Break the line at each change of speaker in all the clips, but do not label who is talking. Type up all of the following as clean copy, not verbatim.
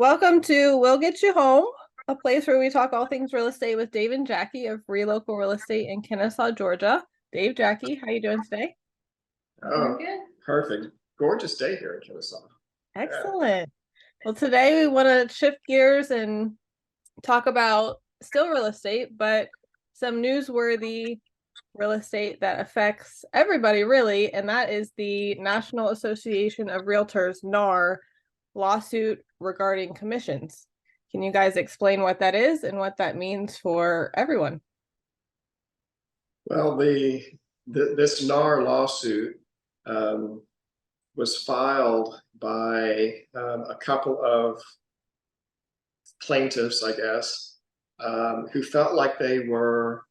Welcome to We'll Get You Home, a place where we talk all things real estate with Dave and Jackie of Relocal Real Estate in Kennesaw, Georgia. Dave, Jackie, how you doing today?
Oh, good. Perfect. Gorgeous day here in Kennesaw.
Excellent. Well, today we want to shift gears and talk about still real estate, but some newsworthy real estate that affects everybody really, and that is the National Association of Realtors, NAR, lawsuit regarding commissions. Can you guys explain what that is and what that means for everyone?
Well, this NAR lawsuit was filed by a couple of plaintiffs, I guess, who felt like they were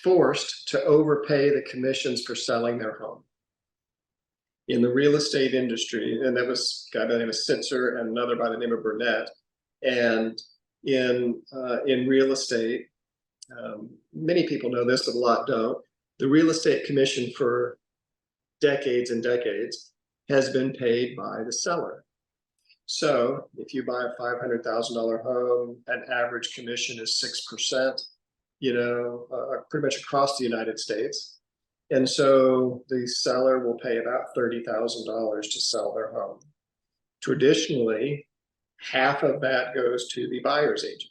forced to overpay the commissions for selling their home in the real estate industry. And that was a guy by the name of Sitzer and another by the name of Burnett. And in real estate, many people know this, but a lot don't. The real estate commission for decades and decades has been paid by the seller. So if you buy a $500,000 home, an average commission is 6%, pretty much across the United States. And so the seller will pay about $30,000 to sell their home. Traditionally, half of that goes to the buyer's agent.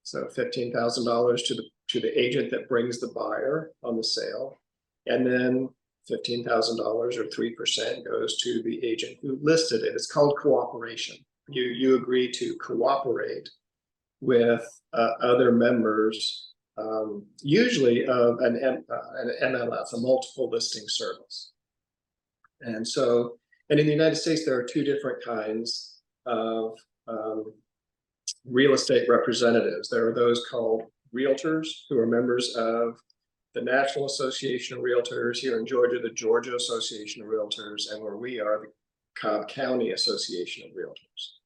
So $15,000 to the agent that brings the buyer on the sale, and then $15,000 or 3% goes to the agent who listed it. It's called cooperation. You agree to cooperate with other members, usually of an MLS, a multiple listing service. And in the United States, there are two different kinds of real estate representatives. There are those called realtors, who are members of the National Association of Realtors. Here in Georgia, the Georgia Association of Realtors, and where we are, the Cobb County Association of Realtors.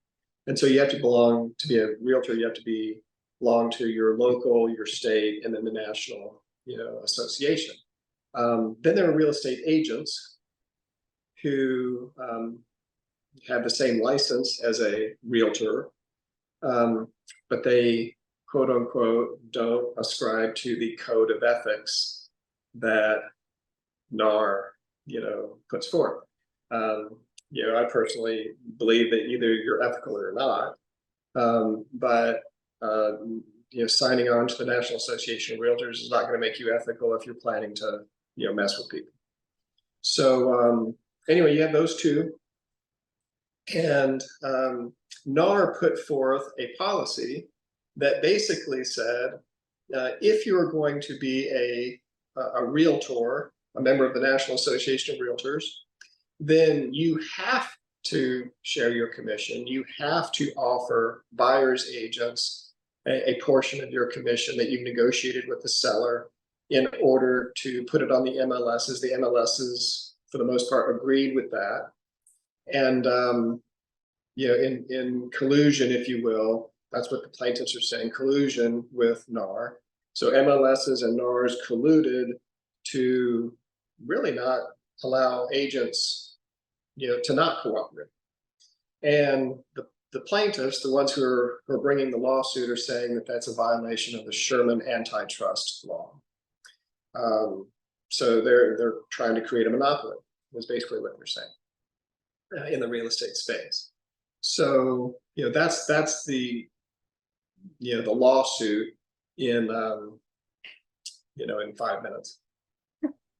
And so you have to belong to be a realtor. You have to belong to your local, your state, and then the national, association. Then there are real estate agents who have the same license as a realtor, but they, quote unquote, don't ascribe to the code of ethics that NAR, puts forth. I personally believe that either you're ethical or not, but signing on to the National Association of Realtors is not going to make you ethical if you're planning to, mess with people. So anyway, you have those two, and NAR put forth a policy that basically said, if you're going to be a realtor, a member of the National Association of Realtors, then you have to share your commission. You have to offer buyer's agents a portion of your commission that you've negotiated with the seller in order to put it on the MLSs. The MLSs, for the most part, agreed with that. And in collusion, if you will, that's what the plaintiffs are saying, collusion with NAR. So MLSs and NARs colluded to really not allow agents, to not cooperate. And the plaintiffs, the ones who are bringing the lawsuit, are saying that that's a violation of the Sherman antitrust law. So they're trying to create a monopoly, is basically what they're saying, in the real estate space. So that's the the lawsuit in in 5 minutes.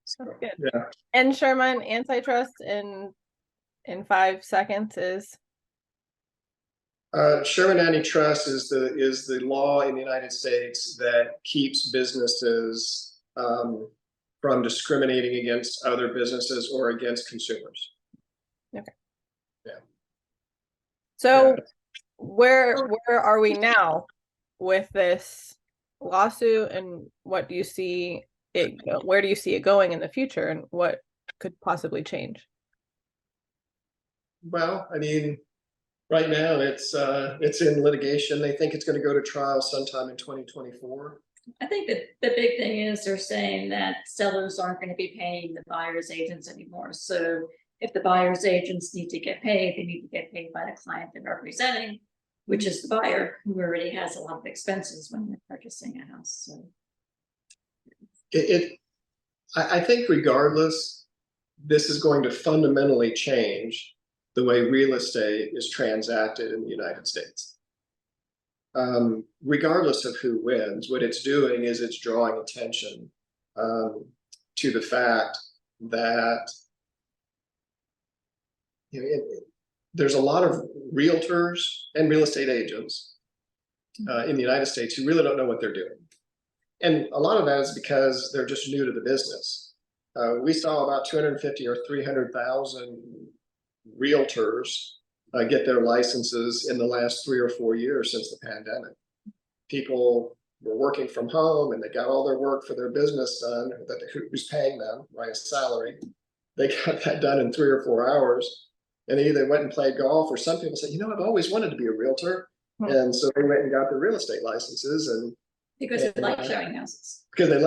So, good. Yeah. And Sherman antitrust in 5 seconds is
Sherman antitrust is the law in the United States that keeps businesses from discriminating against other businesses or against consumers.
Okay.
Yeah.
So where are we now with this lawsuit, and what do you see it? Where do you see it going in the future, and what could possibly change?
Well, I mean, right now it's in litigation. They think it's going to go to trial sometime in 2024.
I think that the big thing is they're saying that sellers aren't going to be paying the buyer's agents anymore. So if the buyer's agents need to get paid, they need to get paid by the client they're representing, which is the buyer, who already has a lot of expenses when they're purchasing a house. So
I think regardless, this is going to fundamentally change the way real estate is transacted in the United States. Regardless of who wins, what it's doing is it's drawing attention to the fact that there's a lot of realtors and real estate agents in the United States who really don't know what they're doing. And a lot of that is because they're just new to the business. We saw about 250 or 300,000 realtors get their licenses in the last 3 or 4 years since the pandemic. People were working from home and they got all their work for their business done, who's paying them, right, a salary. They got that done in 3 or 4 hours. And they either went and played golf, or some people said, you know, I've always wanted to be a realtor. And so they went and got their real estate licenses. And
because they like showing houses.
Because they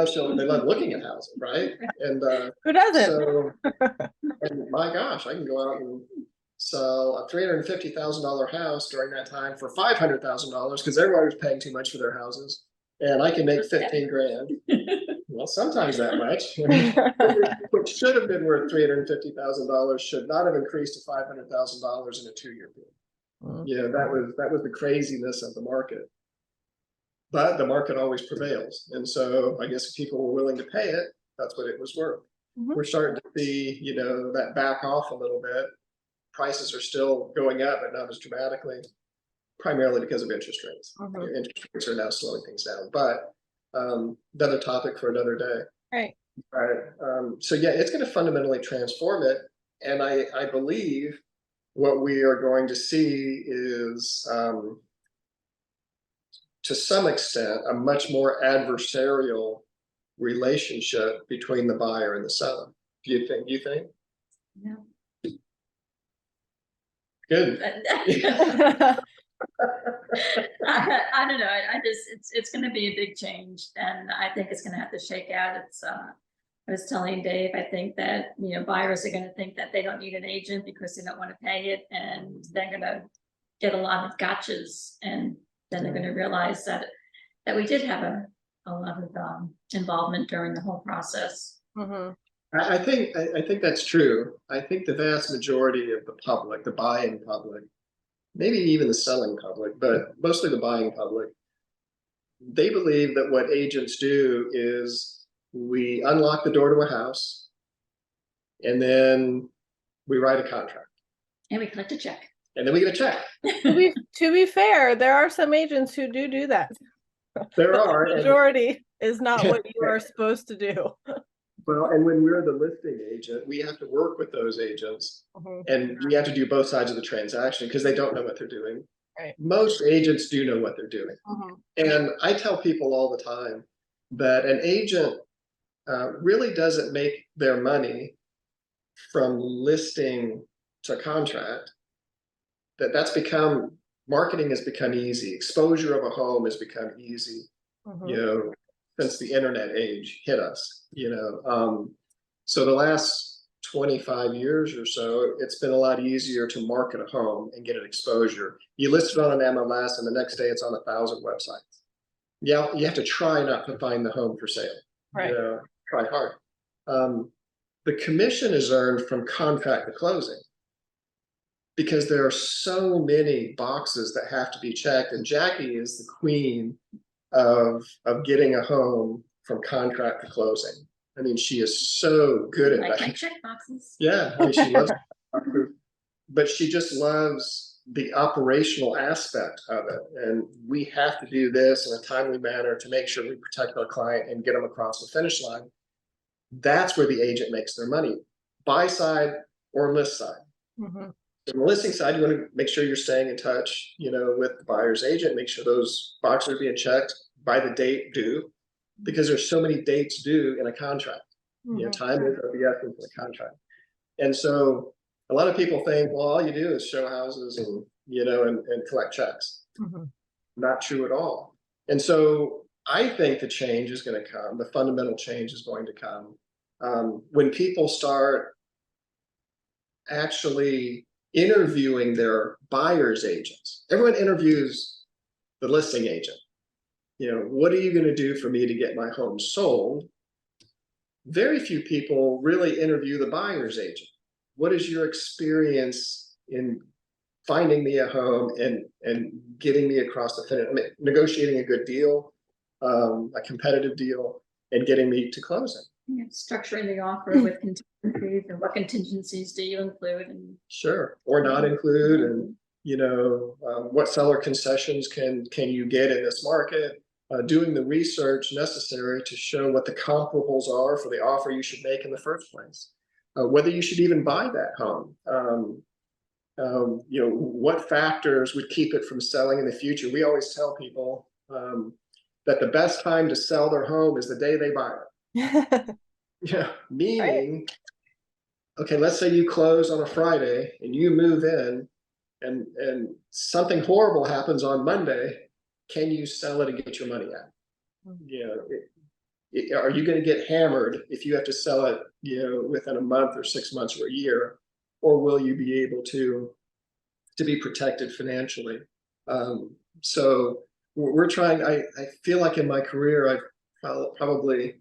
love looking at houses, right? And
who doesn't?
So, and my gosh, I can go out and sell a $350,000 house during that time for $500,000 because everybody was paying too much for their houses, and I can make 15 grand. Well, sometimes that much. What should have been worth $350,000 should not have increased to $500,000 in a 2-year period. Yeah, that was the craziness of the market. But the market always prevails. And so I guess if people were willing to pay it, that's what it was worth. We're starting to see, you know, that back off a little bit. Prices are still going up, but not as dramatically, primarily because of interest rates. Interest rates are now slowing things down. But another topic for another day.
Right.
Right. So yeah, it's going to fundamentally transform it. And I believe what we are going to see is to some extent, a much more adversarial relationship between the buyer and the seller. Do you think?
No.
Good.
I don't know. I just it's going to be a big change, and I think it's going to have to shake out. I was telling Dave, I think that, you know, buyers are going to think that they don't need an agent because they don't want to pay it, and they're going to get a lot of gotchas, and then they're going to realize that we did have a lot of involvement during the whole process.
I think that's true. I think the vast majority of the public, the buying public, maybe even the selling public, but mostly the buying public, they believe that what agents do is we unlock the door to a house and then we write a contract.
And we collect a check.
And then we get a check.
To be fair, there are some agents who do that.
There are.
The majority is not what you are supposed to do.
Well, and when we're the listing agent, we have to work with those agents, and we have to do both sides of the transaction because they don't know what they're doing.
Right.
Most agents do know what they're doing. And I tell people all the time that an agent really doesn't make their money from listing to contract. That's become, marketing has become easy. Exposure of a home has become easy, you know, since the internet age hit us, you know. So the last 25 years or so, it's been a lot easier to market a home and get an exposure. You list it on an MLS and the next day it's on 1,000 websites. Yeah, you have to try not to find the home for sale.
Right.
You know, try hard. The commission is earned from contract to closing, because there are so many boxes that have to be checked. And Jackie is the queen of getting a home from contract to closing. I mean, she is so good at that.
Like check boxes.
Yeah, I mean, she loves it. But she just loves the operational aspect of it. And we have to do this in a timely manner to make sure we protect our client and get them across the finish line. That's where the agent makes their money, buy side or list side. On the listing side, you want to make sure you're staying in touch, you know, with the buyer's agent, make sure those boxes are being checked by the date due, because there's so many dates due in a contract. You know, time is of the essence in a contract. And so a lot of people think, well, all you do is show houses and, you know, and collect checks. Not true at all. And so I think the change is going to come, the fundamental change is going to come when people start actually interviewing their buyer's agents. Everyone interviews the listing agent. What are you going to do for me to get my home sold? Very few people really interview the buyer's agent. What is your experience in finding me a home and getting me across the finish, negotiating a good deal, a competitive deal, and getting me to closing?
Yeah, structuring the offer with contingencies, and what contingencies do you include? And
sure, or not include, and what seller concessions can you get in this market? Doing the research necessary to show what the comparables are for the offer you should make in the first place. Whether you should even buy that home. What factors would keep it from selling in the future? We always tell people that the best time to sell their home is the day they buy it. Meaning, okay, let's say you close on a Friday and you move in and something horrible happens on Monday. Can you sell it and get your money out? Are you going to get hammered if you have to sell it, within a month or 6 months or a year, or will you be able to be protected financially? So we're trying. I feel like in my career I've probably,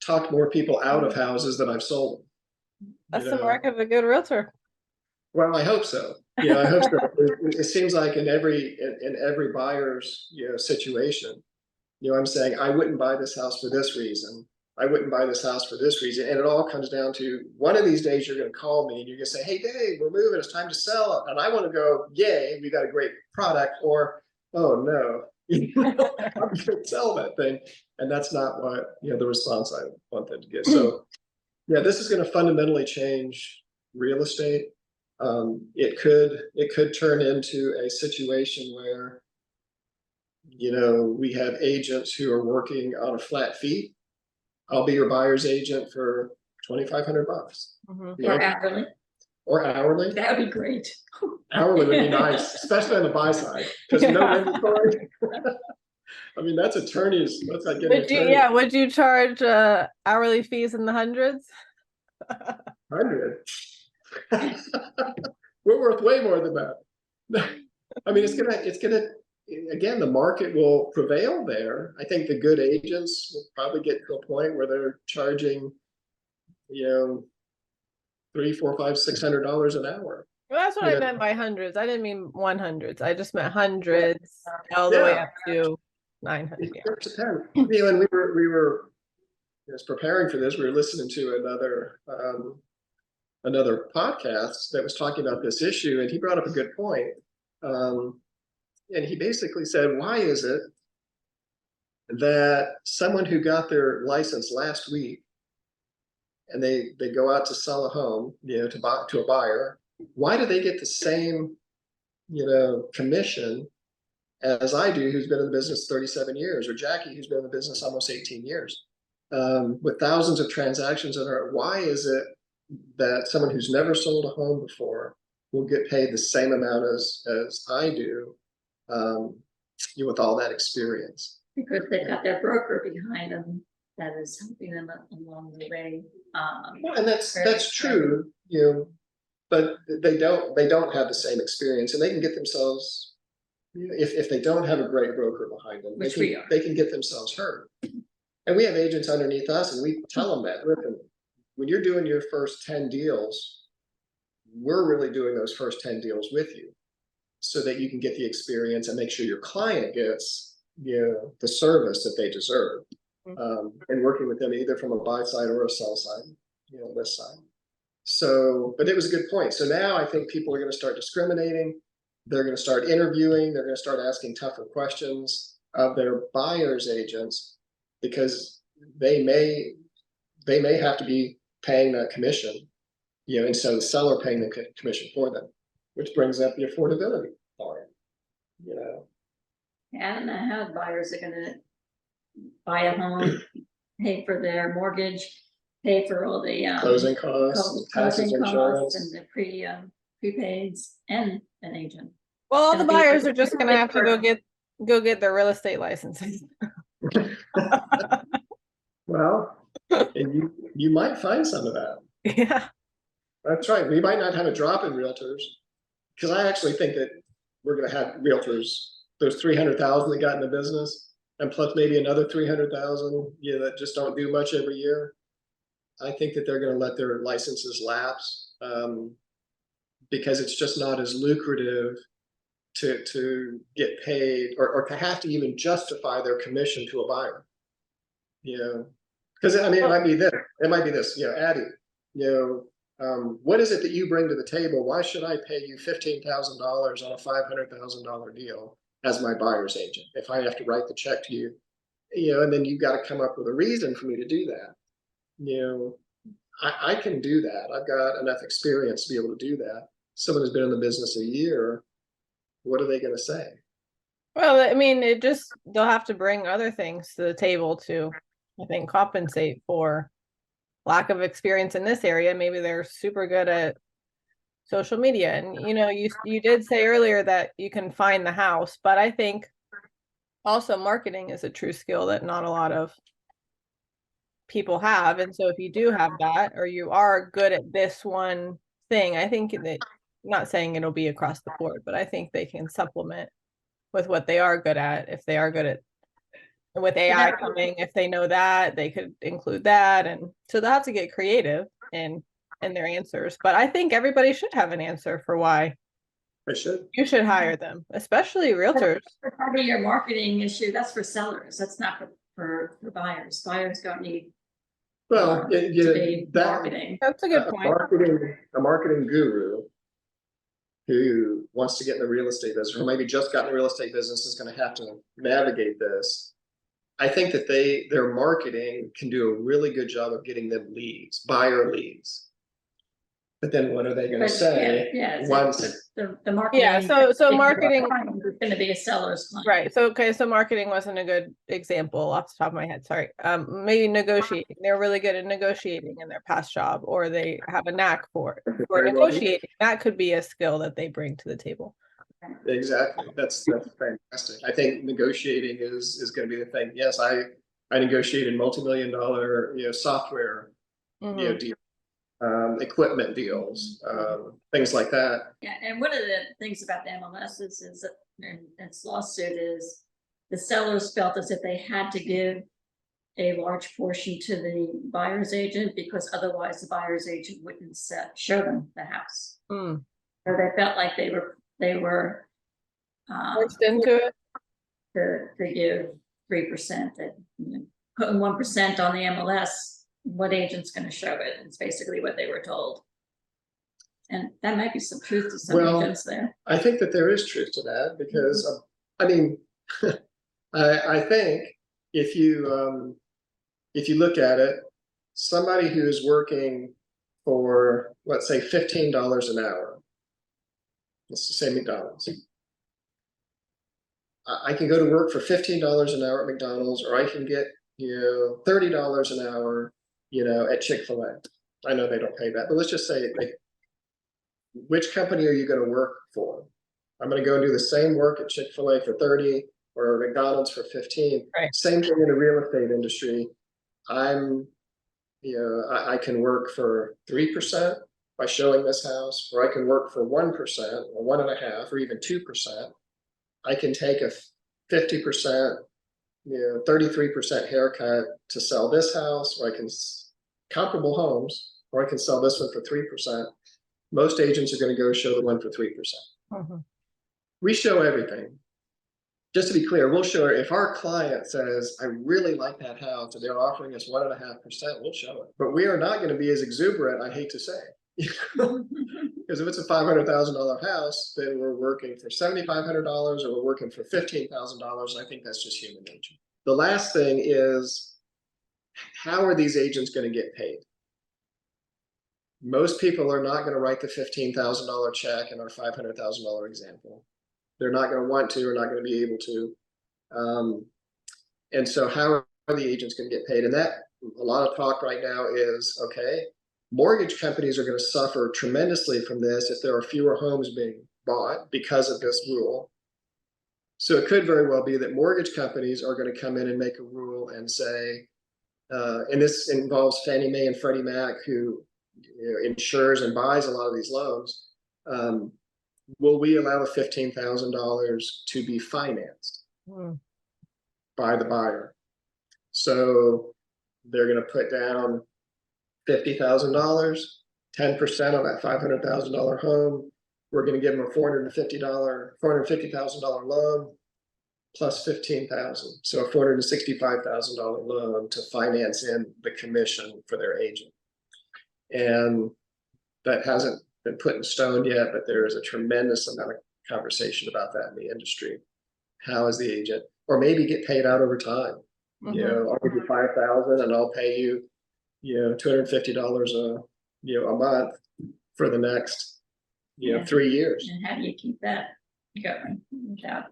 talked more people out of houses than I've sold.
That's the mark of a good realtor.
Well, I hope so. I hope so. It seems like in every buyer's situation, I'm saying I wouldn't buy this house for this reason. I wouldn't buy this house for this reason. And it all comes down to one of these days you're going to call me and you're going to say, hey, Dave, we're moving. It's time to sell it. And I want to go, yay, we got a great product. Or, oh, no, I'm going to sell that thing. And that's not what, the response I want them to get. So, this is going to fundamentally change real estate. It could turn into a situation where, we have agents who are working on a flat fee. I'll be your buyer's agent for $2,500.
Or hourly.
Or hourly.
That would be great.
Hourly would be nice, especially on the buy side, because no inventory. I mean, that's attorneys. That's like getting attorneys.
Would you charge hourly fees in the hundreds?
100. We're worth way more than that. I mean, it's gonna again, the market will prevail there. I think the good agents will probably get to a point where they're charging, $300, $400, $500, $600 an hour.
Well, that's what I meant by hundreds. I didn't mean 100s. I just meant hundreds all the way up to 900.
And we were just preparing for this. We were listening to another podcast that was talking about this issue, and he brought up a good point. And he basically said, why is it that someone who got their license last week and they go out to sell a home, to a buyer, why do they get the same, commission as I do, who's been in the business 37 years, or Jackie, who's been in the business almost 18 years, with thousands of transactions in her? Why is it that someone who's never sold a home before will get paid the same amount as I do, with all that experience?
Because they've got their broker behind them that is helping them along the way.
Well, and that's true, but they don't have the same experience, and they can get themselves, if they don't have a great broker behind them, they can get themselves hurt. And we have agents underneath us, and we tell them that, listen, when you're doing your first 10 deals, we're really doing those first 10 deals with you, so that you can get the experience and make sure your client gets, the service that they deserve. And working with them either from a buy side or a sell side, list side. So, but it was a good point. So now I think people are going to start discriminating. They're going to start interviewing. They're going to start asking tougher questions of their buyer's agents, because they may have to be paying that commission, instead of the seller paying the commission for them, which brings up the affordability part.
I don't know how buyers are going to buy a home, pay for their mortgage, pay for all the
closing costs, taxes, insurance,
and the prepaids, and an agent.
Well, all the buyers are just going to have to go get their real estate licenses.
Well, and you might find some of that.
Yeah.
That's right. We might not have a drop in realtors, because I actually think that we're gonna have realtors, those 300,000 that got in the business, and plus maybe another 300,000, that just don't do much every year. I think that they're gonna let their licenses lapse, because it's just not as lucrative to get paid, or to have to even justify their commission to a buyer. Because I mean, it might be this, Addie, what is it that you bring to the table? Why should I pay you $15,000 on a $500,000 deal as my buyer's agent if I have to write the check to you? And then you've got to come up with a reason for me to do that. I can do that. I've got enough experience to be able to do that. Someone who's been in the business a year, what are they going to say?
Well, I mean, they'll have to bring other things to the table to, I think, compensate for lack of experience in this area. Maybe they're super good at social media. And you did say earlier that you can find the house, but I think also marketing is a true skill that not a lot of people have. And so if you do have that, or you are good at this one thing, I think that, I'm not saying it'll be across the board, but I think they can supplement with what they are good at. If they are good at, with AI coming, if they know that, they could include that. And so they'll have to get creative in their answers. But I think everybody should have an answer for why
I should.
you should hire them, especially realtors.
Part of your marketing issue, that's for sellers. That's not for buyers. Buyers don't need
Well,
to be marketing.
That's a good point.
A marketing guru who wants to get in the real estate business, or maybe just got in the real estate business, is going to have to navigate this. I think that their marketing can do a really good job of getting them leads, buyer leads. But then what are they going to say? Once
the marketing.
Yeah, so marketing
is going to be a seller's client.
Right. So okay, so marketing wasn't a good example off the top of my head. Sorry. Maybe negotiating. They're really good at negotiating in their past job, or they have a knack for negotiating. That could be a skill that they bring to the table.
Exactly. That's fantastic. I think negotiating is going to be the thing. Yes, I negotiated multi-million-dollar software deals, equipment deals, things like that.
Yeah, and one of the things about the MLS is that in its lawsuit is the sellers felt as if they had to give a large portion to the buyer's agent because otherwise the buyer's agent wouldn't show them the house.
Mm.
So they felt like they were
Forced into it
to give 3%. That putting 1% on the MLS, what agent's going to show it? It's basically what they were told. And that might be some truth to some agents there.
I think that there is truth to that because, I mean, I think if you look at it, somebody who is working for, let's say, $15 an hour, let's just say McDonald's. I can go to work for $15 an hour at McDonald's, or I can get $30 an hour, at Chick-fil-A. I know they don't pay that, but let's just say, which company are you going to work for? I'm going to go and do the same work at Chick-fil-A for 30 or McDonald's for 15.
Right.
Same thing in the real estate industry. I can work for 3% by showing this house, or I can work for 1% or 1.5% or even 2%. I can take a 50%, 33% haircut to sell this house, or I can comparable homes, or I can sell this one for 3%. Most agents are going to go show the one for 3%.
Mm-hmm.
We show everything. Just to be clear, we'll show if our client says, I really like that house, and they're offering us 1.5%, we'll show it. But we are not going to be as exuberant, I hate to say. Because if it's a $500,000 house, then we're working for $7,500 or we're working for $15,000. I think that's just human nature. The last thing is, how are these agents going to get paid? Most people are not going to write the $15,000 check in our $500,000 example. They're not going to want to, or not going to be able to. And so how are the agents going to get paid? And that, a lot of talk right now is, okay, mortgage companies are going to suffer tremendously from this if there are fewer homes being bought because of this rule. So it could very well be that mortgage companies are going to come in and make a rule and say, and this involves Fannie Mae and Freddie Mac, who insures and buys a lot of these loans, will we allow the $15,000 to be financed by the buyer? So they're going to put down $50,000, 10% of that $500,000 home. We're going to give them a $450,000 loan plus $15,000, so a $465,000 loan to finance in the commission for their agent. And that hasn't been put in stone yet, but there is a tremendous amount of conversation about that in the industry. How is the agent, or maybe get paid out over time? You know, I'll give you $5,000 and I'll pay you, $250 a month for the next, 3 years.
And how do you keep that going without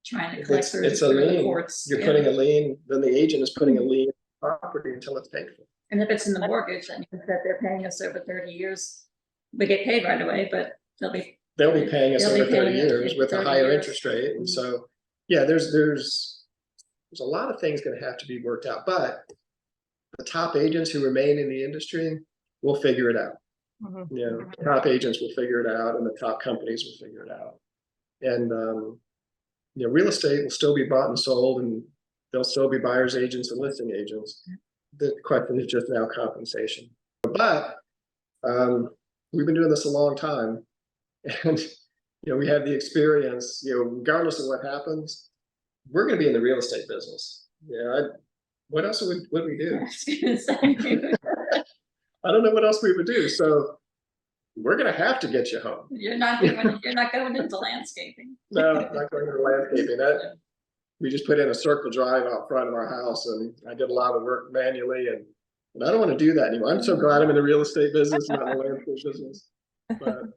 trying to collect
It's a lien.
courts?
You're putting a lien, then the agent is putting a lien on property until it's paid for.
And if it's in the mortgage, that means that they're paying us over 30 years. We get paid right away, but they'll be
paying us
they'll be
over 30
paying
years with a
30
higher
years.
interest rate. And so, yeah, there's a lot of things going to have to be worked out, but the top agents who remain in the industry will figure it out. Top agents will figure it out, and the top companies will figure it out. And real estate will still be bought and sold, and there'll still be buyers agents and listing agents. The question is just now compensation. But we've been doing this a long time, and we have the experience. Regardless of what happens, we're going to be in the real estate business. What else would we do? I don't know what else we would do. So we're going to have to get you home.
You're not going into landscaping.
No, not going into landscaping. We just put in a circle drive out front of our house, and I did a lot of work manually, and I don't want to do that anymore. I'm so glad I'm in the real estate business, not in the landscape business. But